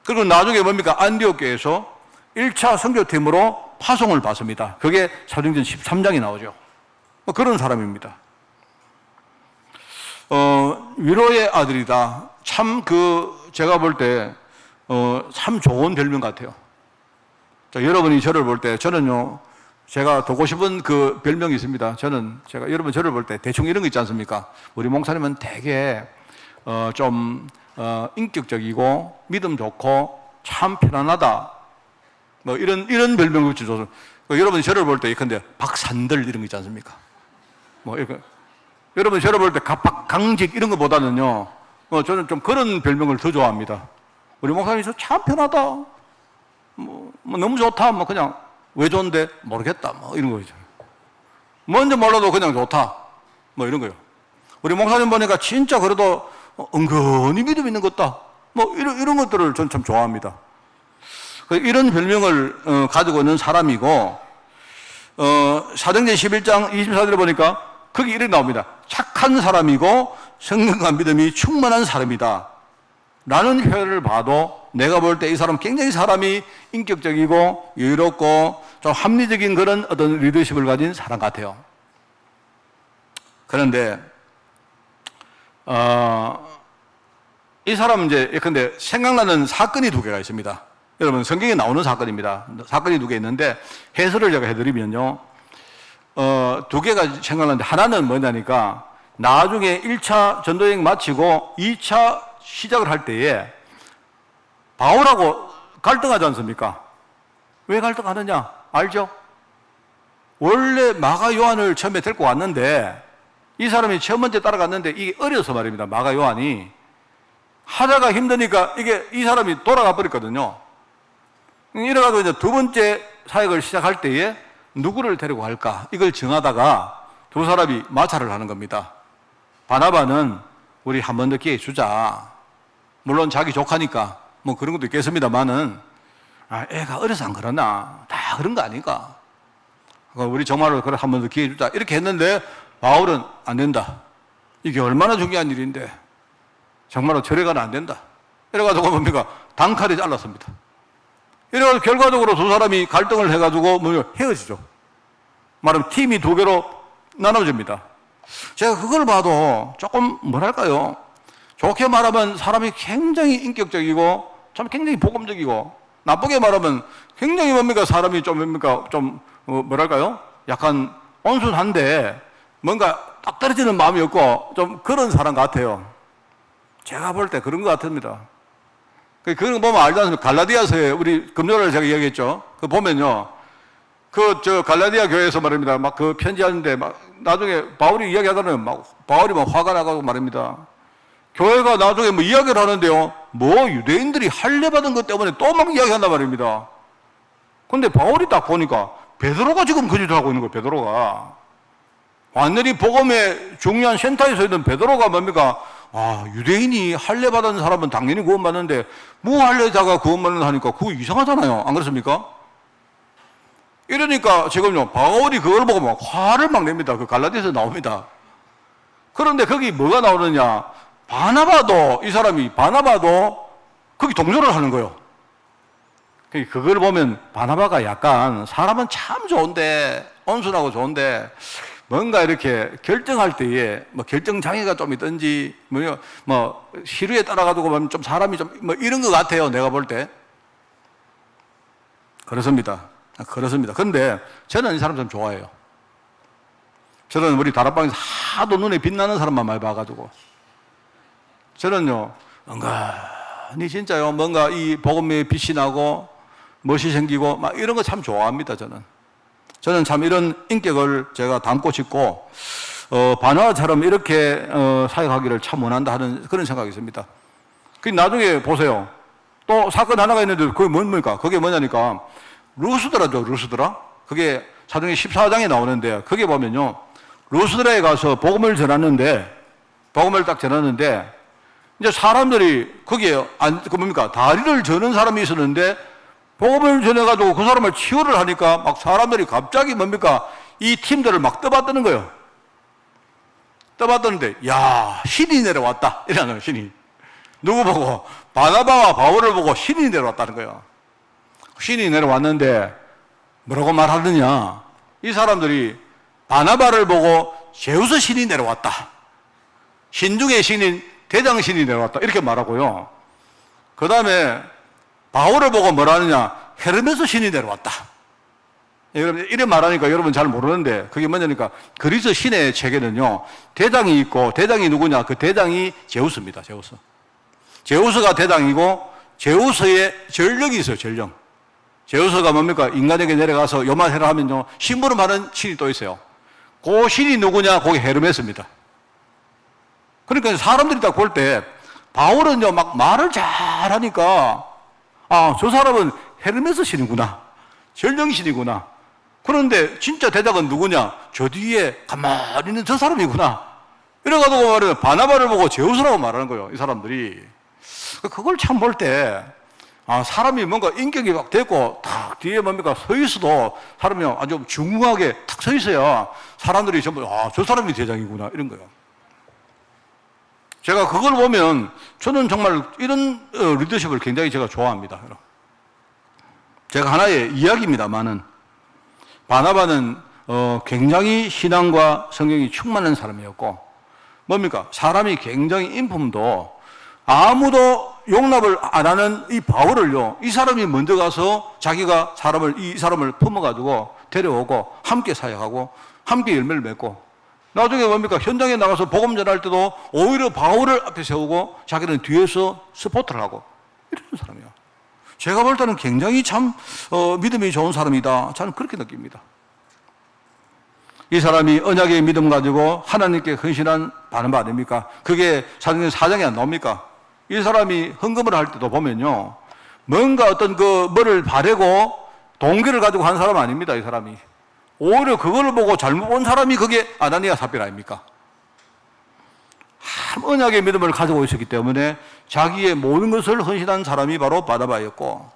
그리고 나중에 안디옥계에서 1차 선교팀으로 파송을 받습니다. 그게 사도행전 13장이 나오죠. 그런 사람입니다. 위로의 아들이다. 참 제가 볼 때 참 좋은 별명 같아요. 자, 여러분이 저를 볼 때 저는요, 제가 두고 싶은 그 별명이 있습니다. 제가 여러분 저를 볼 때 대충 이런 거 있지 않습니까? 우리 목사님은 되게 인격적이고 믿음 좋고 참 편안하다. 뭐 이런 별명을 주셔서 여러분이 저를 볼 때 예컨대 박산들 이런 거 있지 않습니까? 뭐 이렇게 여러분이 저를 볼 때 강직 이런 것보다는요. 저는 좀 그런 별명을 더 좋아합니다. 우리 목사님이 참 편하다. 뭐 너무 좋다. 뭐 그냥 왜 좋은데 모르겠다. 뭐 이런 거죠. 뭔지 몰라도 그냥 좋다. 뭐 이런 거요. 우리 목사님 보니까 진짜 그래도 은근히 믿음 있는 것 같다. 뭐 이런 것들을 전 참 좋아합니다. 이런 별명을 가지고 있는 사람이고 사도행전 11장 24절에 보니까 거기 이렇게 나옵니다. 착한 사람이고 성령과 믿음이 충만한 사람이다. 라는 표현을 봐도 내가 볼 때 이 사람 굉장히 사람이 인격적이고 여유롭고 좀 합리적인 그런 어떤 리더십을 가진 사람 같아요. 그런데 이 사람은 이제 근데 생각나는 사건이 두 개가 있습니다. 여러분 성경에 나오는 사건입니다. 사건이 두 개 있는데 해설을 제가 해드리면요. 두 개가 생각나는데 하나는 뭐냐니까 나중에 1차 전도여행 마치고 2차 시작을 할 때에 바울하고 갈등하지 않습니까? 왜 갈등하느냐? 알죠? 원래 마가 요한을 처음에 데리고 왔는데 이 사람이 처음 번째 따라갔는데 이게 어려서 말입니다. 마가 요한이 하다가 힘드니까 이 사람이 돌아가 버렸거든요. 이래가지고 이제 두 번째 사역을 시작할 때에 누구를 데리고 갈까? 이걸 정하다가 두 사람이 마찰을 하는 겁니다. 바나바는 우리 한 번 더 기회 주자. 물론 자기 조카니까 뭐 그런 것도 있겠습니다만은 애가 어려서 안 그러나 다 그런 거 아닌가? 우리 정말로 그래 한 번 더 기회 주자 이렇게 했는데 바울은 안 된다. 이게 얼마나 중요한 일인데 정말로 절에 가는 안 된다. 이래가지고 뭡니까? 단칼에 잘랐습니다. 이래가지고 결과적으로 두 사람이 갈등을 해가지고 헤어지죠. 말하면 팀이 두 개로 나눠집니다. 제가 그걸 봐도 조금 뭐랄까요? 좋게 말하면 사람이 굉장히 인격적이고 참 굉장히 복음적이고 나쁘게 말하면 굉장히 뭡니까? 사람이 뭐랄까요? 약간 온순한데 뭔가 딱 떨어지는 마음이 없고 좀 그런 사람 같아요. 제가 볼 때 그런 것 같습니다. 그런 거 보면 알지 않습니까? 갈라디아서에 우리 금요일에 제가 이야기했죠. 그 보면요. 갈라디아 교회에서 말입니다. 막 그 편지하는데 막 나중에 바울이 이야기하잖아요. 바울이 막 화가 나가고 말입니다. 교회가 나중에 뭐 이야기를 하는데요. 뭐 유대인들이 할례받은 것 때문에 또 막 이야기한단 말입니다. 근데 바울이 딱 보니까 베드로가 지금 그 짓을 하고 있는 거예요. 베드로가. 완전히 복음의 중요한 센터에 서 있는 베드로가 뭡니까? 유대인이 할례받은 사람은 당연히 구원받는데 무할례자가 구원받는 하니까 그거 이상하잖아요. 안 그렇습니까? 이러니까 지금요 바울이 그걸 보고 막 화를 막 냅니다. 그 갈라디아서 나옵니다. 그런데 거기 뭐가 나오느냐? 바나바도 거기 동조를 하는 거예요. 그걸 보면 바나바가 약간 사람은 참 좋은데 온순하고 좋은데 뭔가 이렇게 결정할 때에 뭐 결정 장애가 좀 있든지 뭐 시류에 따라가지고 보면 좀 사람이 좀 뭐 이런 것 같아요. 내가 볼 때. 그렇습니다. 그런데 저는 이 사람 좀 좋아해요. 저는 우리 다락방에서 하도 눈에 빛나는 사람만 많이 봐가지고 저는요 은근히 진짜요 뭔가 이 복음의 빛이 나고 멋이 생기고 막 이런 거 참 좋아합니다. 저는 참 이런 인격을 제가 담고 싶고 바나바처럼 이렇게 사역하기를 참 원한다 하는 그런 생각이 있습니다. 그 나중에 보세요. 또 사건 하나가 있는데 그게 뭡니까? 그게 뭐냐니까 루스드라죠. 루스드라. 그게 사도행전 14장에 나오는데 거기에 보면요. 루스드라에 가서 복음을 딱 전했는데 이제 사람들이 거기에 다리를 저는 사람이 있었는데 복음을 전해가지고 그 사람을 치유를 하니까 막 사람들이 갑자기 이 팀들을 막 떠받드는 거예요. 떠받드는데 야 신이 내려왔다 이러는 거예요. 신이. 누구 보고? 바나바와 바울을 보고 신이 내려왔다는 거예요. 신이 내려왔는데 뭐라고 말하느냐? 이 사람들이 바나바를 보고 제우스 신이 내려왔다. 신중의 신인 대장신이 내려왔다. 이렇게 말하고요. 그 다음에 바울을 보고 뭐라 하느냐? 헤르메스 신이 내려왔다. 여러분, 이래 말하니까 여러분 잘 모르는데, 그게 뭐냐니까, 그리스 신의 체계는요, 대장이 있고, 대장이 누구냐? 그 대장이 제우스입니다, 제우스. 제우스가 대장이고, 제우스의 전력이 있어요, 전력. 제우스가 뭡니까? 인간에게 내려가서 요만해라 하면요, 심부름하는 신이 또 있어요. 그 신이 누구냐? 그게 헤르메스입니다. 그러니까 사람들이 딱 볼 때, 바울은요, 막 말을 잘하니까, 아, 저 사람은 헤르메스 신이구나. 전령 신이구나. 그런데 진짜 대장은 누구냐? 저 뒤에 가만히 있는 저 사람이구나. 이래가지고 말하면 바나바를 보고 제우스라고 말하는 거예요, 이 사람들이. 그걸 참 볼 때, 아, 사람이 뭔가 인격이 막 됐고, 탁 뒤에 뭡니까? 서 있어도 사람이 아주 중후하게 탁 서 있어야 사람들이 전부, 아, 저 사람이 대장이구나. 이런 거예요. 제가 그걸 보면 저는 정말 이런 리더십을 굉장히 제가 좋아합니다. 제가 하나의 이야기입니다만은 바나바는 굉장히 신앙과 성경이 충만한 사람이었고, 뭡니까? 사람이 굉장히 인품도 아무도 용납을 안 하는 이 바울을요, 이 사람이 먼저 가서 자기가 이 사람을 품어가지고 데려오고 함께 사역하고 함께 열매를 맺고, 나중에 뭡니까? 현장에 나가서 복음 전할 때도 오히려 바울을 앞에 세우고 자기는 뒤에서 스포트를 하고 이런 사람이에요. 제가 볼 때는 굉장히 참 믿음이 좋은 사람이다. 저는 그렇게 느낍니다. 이 사람이 언약의 믿음 가지고 하나님께 헌신한 바나바 아닙니까? 그게 사장에 안 나옵니까? 이 사람이 헌금을 할 때도 보면요, 뭔가 어떤 뭐를 바래고 동기를 가지고 한 사람 아닙니다. 이 사람이 오히려 그걸 보고 잘못 본 사람이 그게 아나니아 삽비라 아닙니까? 언약의 믿음을 가지고 있었기 때문에 자기의 모든 것을 헌신한 사람이 바로 바나바였고,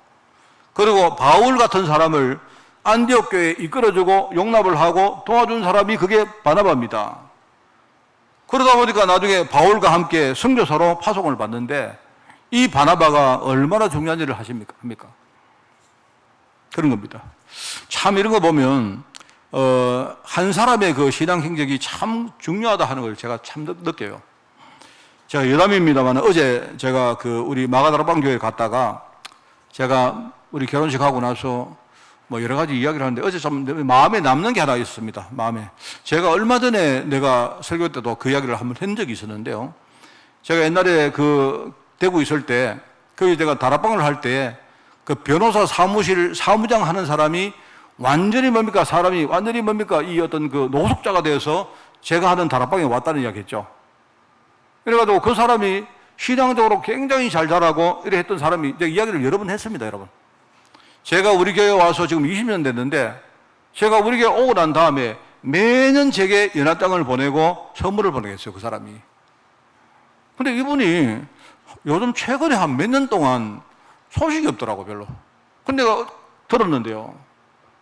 그리고 바울 같은 사람을 안디옥 교회에 이끌어주고 용납을 하고 도와준 사람이 그게 바나바입니다. 그러다 보니까 나중에 바울과 함께 선교사로 파송을 받는데, 이 바나바가 얼마나 중요한 일을 합니까? 그런 겁니다. 참 이런 거 보면 한 사람의 그 신앙 행적이 참 중요하다 하는 걸 제가 참 느껴요. 제가 여담입니다만 어제 제가 우리 마가다락방 교회 갔다가 제가 우리 결혼식 하고 나서 뭐 여러 가지 이야기를 하는데 어제 좀 마음에 남는 게 하나 있습니다. 마음에. 제가 얼마 전에 내가 설교 때도 그 이야기를 한번 한 적이 있었는데요. 제가 옛날에 대구 있을 때 거기 제가 다락방을 할 때 그 변호사 사무장 하는 사람이 완전히 뭡니까? 이 어떤 노숙자가 되어서 제가 하는 다락방에 왔다는 이야기 했죠. 그래가지고 그 사람이 신앙적으로 굉장히 잘 자라고 이래 했던 사람이 제가 이야기를 여러 번 했습니다, 여러분. 제가 우리 교회 와서 지금 20년 됐는데 제가 우리 교회 오고 난 다음에 매년 제게 연합장을 보내고 선물을 보내겠어요, 그 사람이. 근데 이분이 요즘 최근에 한 몇 년 동안 소식이 없더라고, 별로. 근데 내가 들었는데요.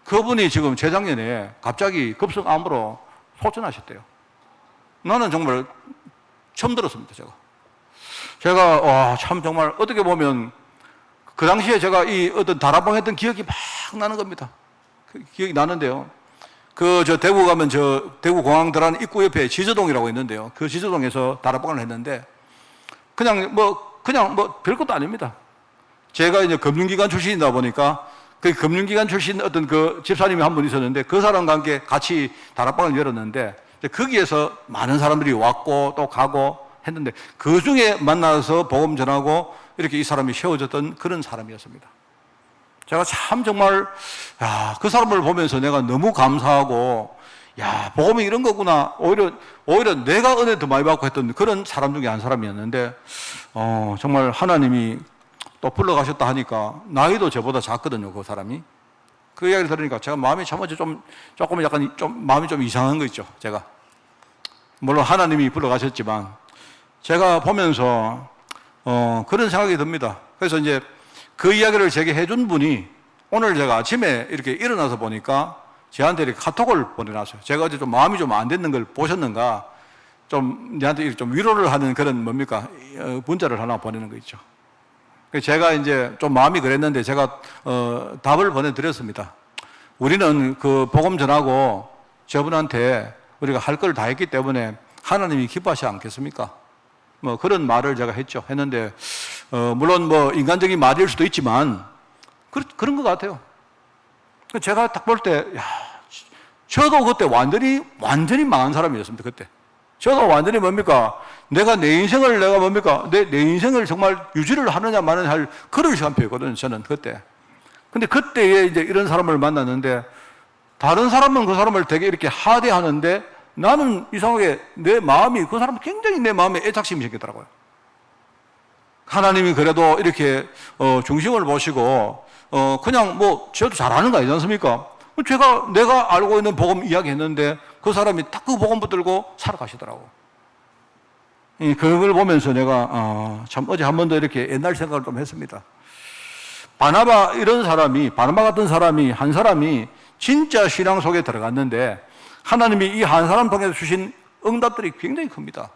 그분이 지금 재작년에 갑자기 급성암으로 소천하셨대요. 나는 정말 처음 들었습니다, 제가. 와, 참 정말 어떻게 보면 그 당시에 제가 이 어떤 다락방 했던 기억이 막 나는 겁니다. 기억이 나는데요. 대구 가면 대구 공항 들어가는 입구 옆에 지저동이라고 있는데요. 그 지저동에서 다락방을 했는데 그냥 별것도 아닙니다. 제가 이제 금융기관 출신이다 보니까 그 금융기관 출신 어떤 집사님이 한 분 있었는데 그 사람과 함께 같이 다락방을 열었는데 거기에서 많은 사람들이 왔고 또 가고 했는데 그 중에 만나서 복음 전하고 이렇게 이 사람이 세워졌던 그런 사람이었습니다. 제가 참 정말 그 사람을 보면서 내가 너무 감사하고 복음이 이런 거구나. 오히려 내가 은혜 더 많이 받고 했던 그런 사람 중에 한 사람이었는데 정말 하나님이 또 불러가셨다 하니까 나이도 저보다 작거든요, 그 사람이. 그 이야기를 들으니까 제가 마음이 조금 약간 마음이 좀 이상한 거 있죠, 제가. 물론 하나님이 불러가셨지만 제가 보면서 그런 생각이 듭니다. 그래서 이제 그 이야기를 제게 해준 분이 오늘 제가 아침에 이렇게 일어나서 보니까 저한테 이렇게 카톡을 보내놨어요. 제가 어제 좀 마음이 좀 안 됐는 걸 보셨는가, 좀 저한테 좀 위로를 하는 그런 문자를 하나 보내는 거 있죠. 제가 이제 좀 마음이 그랬는데 제가 답을 보내드렸습니다. 우리는 복음 전하고 저분한테 우리가 할 걸 다 했기 때문에 하나님이 기뻐하지 않겠습니까? 그런 말을 제가 했는데 물론 인간적인 말일 수도 있지만 그런 것 같아요. 제가 딱 볼 때, 야, 저도 그때 완전히 망한 사람이었습니다, 그때. 저도 완전히 뭡니까? 내가 내 인생을 내 인생을 정말 유지를 하느냐 마느냐 할 그런 시간표였거든요, 저는 그때. 근데 그때에 이제 이런 사람을 만났는데, 다른 사람은 그 사람을 되게 이렇게 하대하는데, 나는 이상하게 내 마음이, 그 사람은 굉장히 내 마음에 애착심이 생기더라고요. 하나님이 그래도 이렇게, 중심을 보시고, 그냥 뭐, 저도 잘하는 거 아니지 않습니까? 내가 알고 있는 복음 이야기 했는데, 그 사람이 딱 그 복음 붙들고 살아가시더라고. 그걸 보면서 내가, 참 어제 한 번 더 이렇게 옛날 생각을 좀 했습니다. 바나바 같은 사람이, 한 사람이 진짜 신앙 속에 들어갔는데, 하나님이 이 한 사람 통해서 주신 응답들이 굉장히 큽니다.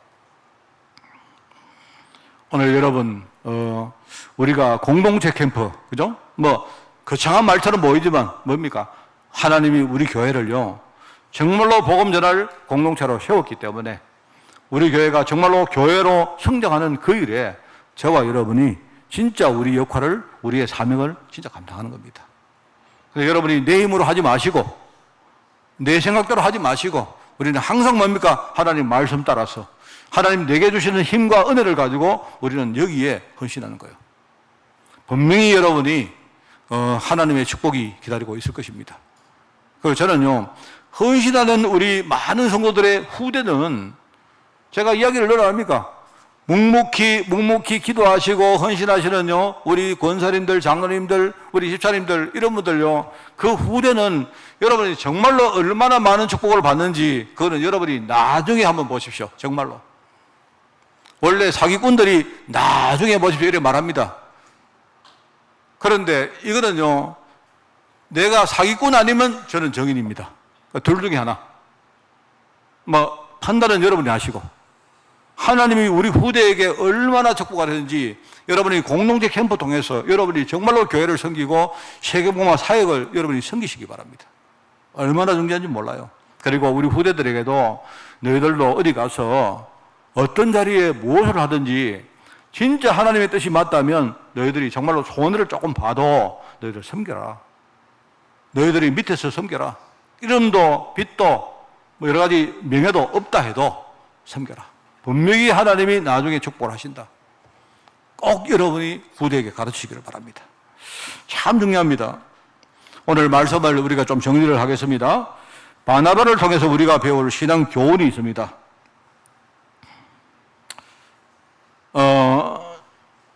오늘 여러분, 우리가 공동체 캠프, 그죠? 뭐, 거창한 말처럼 보이지만, 뭡니까? 하나님이 우리 교회를요, 정말로 복음 전할 공동체로 세웠기 때문에, 우리 교회가 정말로 교회로 성장하는 그 일에 저와 여러분이 진짜 우리 역할을, 우리의 사명을 진짜 감당하는 겁니다. 그래서 여러분이 내 힘으로 하지 마시고, 내 생각대로 하지 마시고, 우리는 항상 뭡니까? 하나님 말씀 따라서, 하나님 내게 주시는 힘과 은혜를 가지고 우리는 여기에 헌신하는 거예요. 분명히 여러분이 하나님의 축복이 기다리고 있을 것입니다. 그리고 저는요, 헌신하는 우리 많은 성도들의 후대는 제가 이야기를 늘 합니까? 묵묵히 기도하시고 헌신하시는요, 우리 권사님들, 장로님들, 우리 집사님들, 이런 분들요, 그 후대는 여러분이 정말로 얼마나 많은 축복을 받는지, 그거는 여러분이 나중에 한번 보십시오. 정말로. 원래 사기꾼들이 나중에 보십시오. 이렇게 말합니다. 그런데 이거는요, 내가 사기꾼 아니면 저는 정인입니다. 둘 중에 하나. 뭐, 판단은 여러분이 하시고, 하나님이 우리 후대에게 얼마나 축복을 했는지 여러분이 공동체 캠프 통해서 여러분이 정말로 교회를 섬기고 세계복음화 사역을 여러분이 섬기시기 바랍니다. 얼마나 중요한지 몰라요. 그리고 우리 후대들에게도 너희들도 어디 가서 어떤 자리에 무엇을 하든지 진짜 하나님의 뜻이 맞다면 너희들이 정말로 손해를 조금 봐도 너희들 섬겨라. 너희들이 밑에서 섬겨라. 이름도 빚도 뭐 여러 가지 명예도 없다 해도 섬겨라. 분명히 하나님이 나중에 축복을 하신다. 꼭 여러분이 후대에게 가르치기를 바랍니다. 참 중요합니다. 오늘 말씀을 우리가 좀 정리를 하겠습니다. 바나바를 통해서 우리가 배울 신앙 교훈이 있습니다.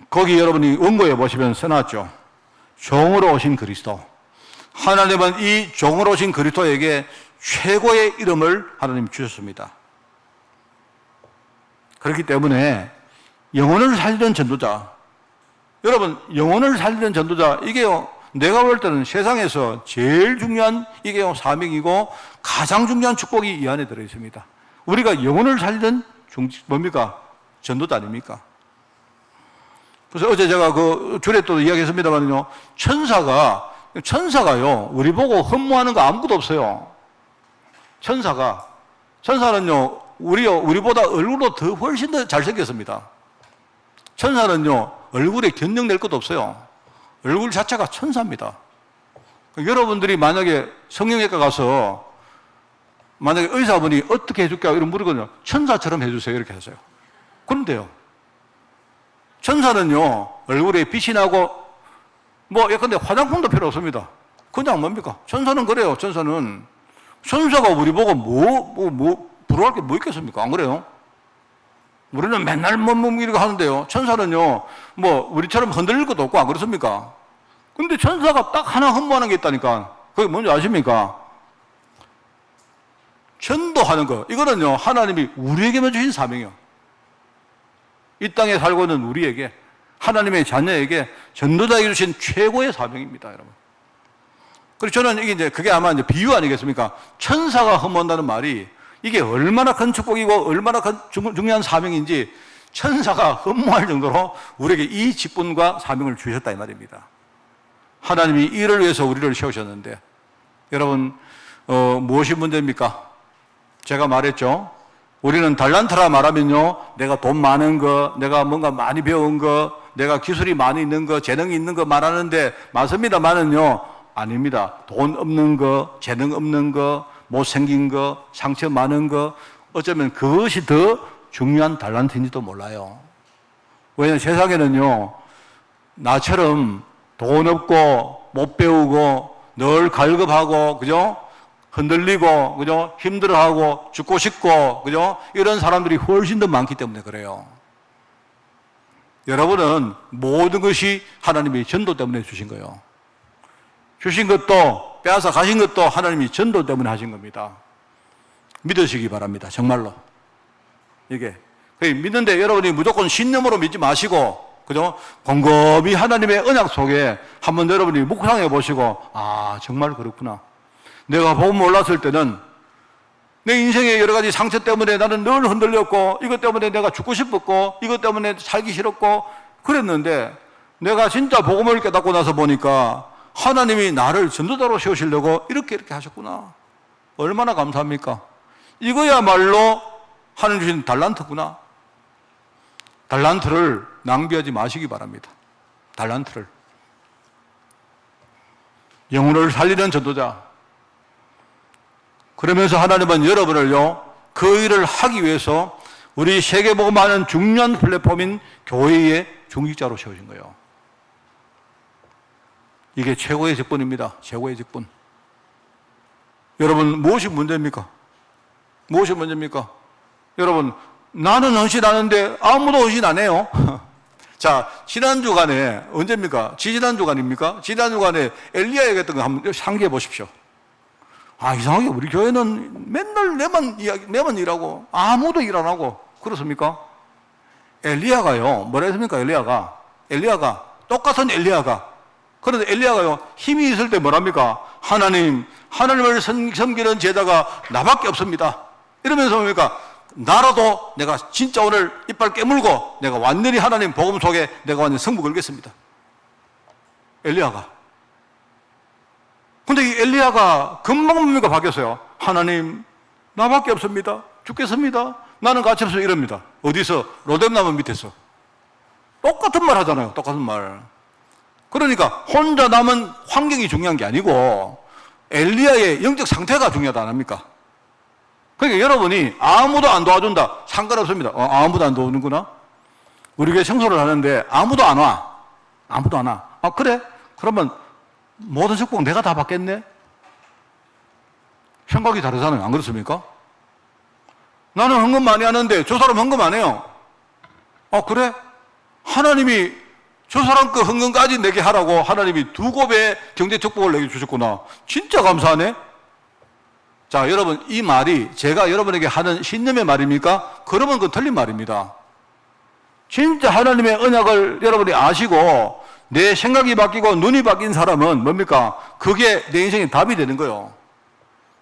거기 여러분이 원고에 보시면 써놨죠. 종으로 오신 그리스도. 하나님은 이 종으로 오신 그리스도에게 최고의 이름을 하나님 주셨습니다. 그렇기 때문에 영혼을 살리는 전도자, 여러분 영혼을 살리는 전도자, 이게요 내가 볼 때는 세상에서 제일 중요한 이게요 사명이고 가장 중요한 축복이 이 안에 들어 있습니다. 우리가 영혼을 살리는 뭡니까? 전도자 아닙니까? 그래서 어제 제가 그 줄에 또 이야기했습니다만요, 천사가요 우리 보고 흠모하는 거 아무것도 없어요. 천사는요 우리보다 얼굴로 더 훨씬 더 잘생겼습니다. 천사는요 얼굴에 견적낼 것도 없어요. 얼굴 자체가 천사입니다. 여러분들이 만약에 성형외과 가서 만약에 의사분이 어떻게 해줄까 이런 물으거든요. 천사처럼 해주세요 이렇게 하세요. 그런데요 천사는요 얼굴에 빛이 나고 뭐 예컨대 화장품도 필요 없습니다. 그냥 뭡니까? 천사는 그래요. 천사가 우리 보고 부러워할 게 뭐 있겠습니까? 안 그래요? 우리는 맨날 이렇게 하는데요. 천사는요, 뭐, 우리처럼 흔들릴 것도 없고, 안 그렇습니까? 근데 천사가 딱 하나 흠모하는 게 있다니까. 그게 뭔지 아십니까? 전도하는 거. 이거는요, 하나님이 우리에게만 주신 사명이요. 이 땅에 살고 있는 우리에게, 하나님의 자녀에게 전도자에게 주신 최고의 사명입니다, 여러분. 그래서 저는 이게 그게 아마 비유 아니겠습니까? 천사가 흠모한다는 말이 이게 얼마나 큰 축복이고 얼마나 중요한 사명인지 천사가 흠모할 정도로 우리에게 이 직분과 사명을 주셨다 이 말입니다. 하나님이 이를 위해서 우리를 세우셨는데 여러분 무엇이 문제입니까? 제가 말했죠. 우리는 달란트라 말하면요 내가 돈 많은 거, 내가 뭔가 많이 배운 거, 내가 기술이 많이 있는 거, 재능이 있는 거 말하는데 맞습니다만은요 아닙니다. 돈 없는 거, 재능 없는 거, 못생긴 거, 상처 많은 거, 어쩌면 그것이 더 중요한 달란트인지도 몰라요. 왜냐하면 세상에는요, 나처럼 돈 없고 못 배우고 늘 갈급하고, 그죠? 흔들리고, 그죠? 힘들어하고 죽고 싶고, 그죠? 이런 사람들이 훨씬 더 많기 때문에 그래요. 여러분은 모든 것이 하나님의 전도 때문에 주신 거예요. 주신 것도 빼앗아 가신 것도 하나님이 전도 때문에 하신 겁니다. 믿으시기 바랍니다. 정말로. 이게 믿는데 여러분이 무조건 신념으로 믿지 마시고, 그죠? 곰곰이 하나님의 언약 속에 한번 여러분이 묵상해 보시고, 아, 정말 그렇구나. 내가 복음 몰랐을 때는 내 인생의 여러 가지 상처 때문에 나는 늘 흔들렸고, 이것 때문에 내가 죽고 싶었고, 이것 때문에 살기 싫었고 그랬는데, 내가 진짜 복음을 깨닫고 나서 보니까 하나님이 나를 전도자로 세우시려고 이렇게 하셨구나. 얼마나 감사합니까? 이거야말로 하나님 주신 달란트구나. 달란트를 낭비하지 마시기 바랍니다. 달란트를. 영혼을 살리는 전도자. 그러면서 하나님은 여러분을요, 그 일을 하기 위해서 우리 세계복음하는 중요한 플랫폼인 교회의 중직자로 세우신 거예요. 이게 최고의 직분입니다. 최고의 직분. 여러분, 무엇이 문제입니까? 무엇이 문제입니까? 여러분, 나는 헌신하는데 아무도 헌신 안 해요. 자, 지난주간에, 언제입니까? 지난주간입니까? 지난주간에 엘리야 얘기했던 거 한번 상기해 보십시오. 아, 이상하게 우리 교회는 맨날 내만 일하고 아무도 일 안 하고 그렇습니까? 엘리야가요, 뭐라 했습니까? 엘리야가 똑같은 엘리야가, 그런데 엘리야가요, 힘이 있을 때 뭐랍니까? 하나님을 섬기는 제자가 나밖에 없습니다. 이러면서 뭡니까? 나라도 내가 진짜 오늘 이빨 깨물고 내가 완전히 하나님 복음 속에 내가 완전히 승부 걸겠습니다. 엘리야가. 근데 이 엘리야가 금방 뭡니까? 바뀌었어요. 하나님, 나밖에 없습니다. 죽겠습니다. 나는 가치 없어. 이럽니다. 어디서? 로뎀나무 밑에서. 똑같은 말 하잖아요. 똑같은 말. 그러니까 혼자 남은 환경이 중요한 게 아니고 엘리야의 영적 상태가 중요하다 안 합니까? 그러니까 여러분이 아무도 안 도와준다. 상관없습니다. 아무도 안 도와주는구나. 우리 교회 청소를 하는데 아무도 안 와. 아무도 안 와. 아, 그래? 그러면 모든 축복 내가 다 받겠네? 생각이 다르잖아요. 안 그렇습니까? 나는 헌금 많이 하는데 저 사람 헌금 안 해요. 아, 그래? 하나님이 저 사람 그 헌금까지 내게 하라고 하나님이 2곱의 경제 축복을 내게 주셨구나. 진짜 감사하네? 자, 여러분, 이 말이 제가 여러분에게 하는 신념의 말입니까? 그러면 그건 틀린 말입니다. 진짜 하나님의 언약을 여러분이 아시고 내 생각이 바뀌고 눈이 바뀐 사람은 뭡니까? 그게 내 인생의 답이 되는 거예요.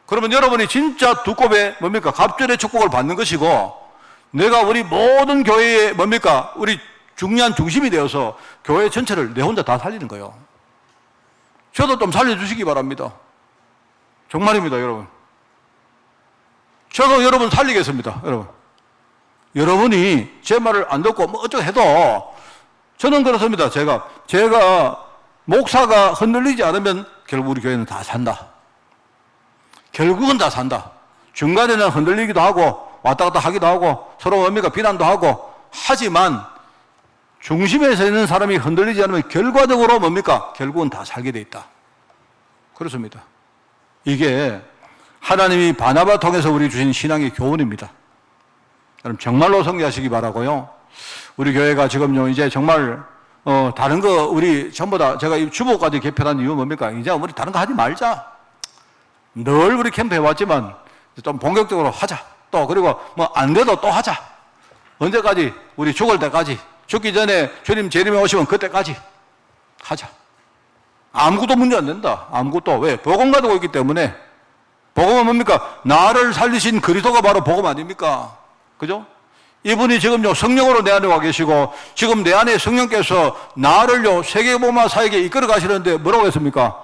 그러면 여러분이 진짜 2곱의 뭡니까? 갑절의 축복을 받는 것이고, 내가 우리 모든 교회의 뭡니까? 우리 중요한 중심이 되어서 교회 전체를 내 혼자 다 살리는 거예요. 저도 좀 살려주시기 바랍니다. 정말입니다, 여러분. 저도 여러분 살리겠습니다, 여러분. 여러분이 제 말을 안 듣고 뭐 어쩌고 해도 저는 그렇습니다. 제가 목사가 흔들리지 않으면 결국 우리 교회는 다 산다. 결국은 다 산다. 중간에는 흔들리기도 하고 왔다 갔다 하기도 하고 서로 뭡니까? 비난도 하고 하지만 중심에서 있는 사람이 흔들리지 않으면 결과적으로 뭡니까? 결국은 다 살게 돼 있다. 그렇습니다. 이게 하나님이 바나바 통해서 우리 주신 신앙의 교훈입니다. 여러분 정말로 성리하시기 바라고요. 우리 교회가 지금요 이제 정말 다른 거 우리 전부 다 제가 이 주보까지 개편한 이유 뭡니까? 이제 우리 다른 거 하지 말자. 늘 우리 캠프 해왔지만 좀 본격적으로 하자. 또 그리고 뭐 안 돼도 또 하자. 언제까지? 우리 죽을 때까지. 죽기 전에 주님 재림에 오시면 그때까지 하자. 아무것도 문제 안 된다. 아무것도. 왜? 복음 가지고 있기 때문에. 복음은 뭡니까? 나를 살리신 그리스도가 바로 복음 아닙니까? 그죠? 이분이 지금요 성령으로 내 안에 와 계시고 지금 내 안에 성령께서 나를요 세계복음화 사역에 이끌어 가시는데 뭐라고 했습니까?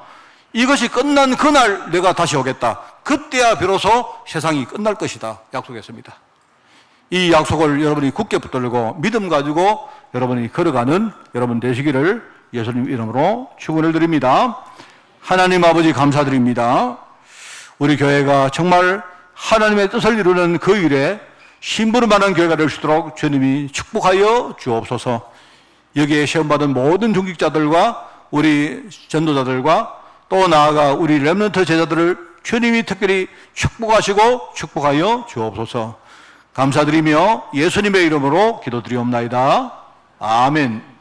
이것이 끝난 그날 내가 다시 오겠다. 그때야 비로소 세상이 끝날 것이다. 약속했습니다. 이 약속을 여러분이 굳게 붙들고 믿음 가지고 여러분이 걸어가는 여러분 되시기를 예수님 이름으로 축원을 드립니다. 하나님 아버지 감사드립니다. 우리 교회가 정말 하나님의 뜻을 이루는 그 일에 심부름 많은 교회가 될 수 있도록 주님이 축복하여 주옵소서. 여기에 시험받은 모든 중직자들과 우리 전도자들과 또 나아가 우리 렘넌트 제자들을 주님이 특별히 축복하시고 축복하여 주옵소서. 감사드리며 예수님의 이름으로 기도드리옵나이다. 아멘.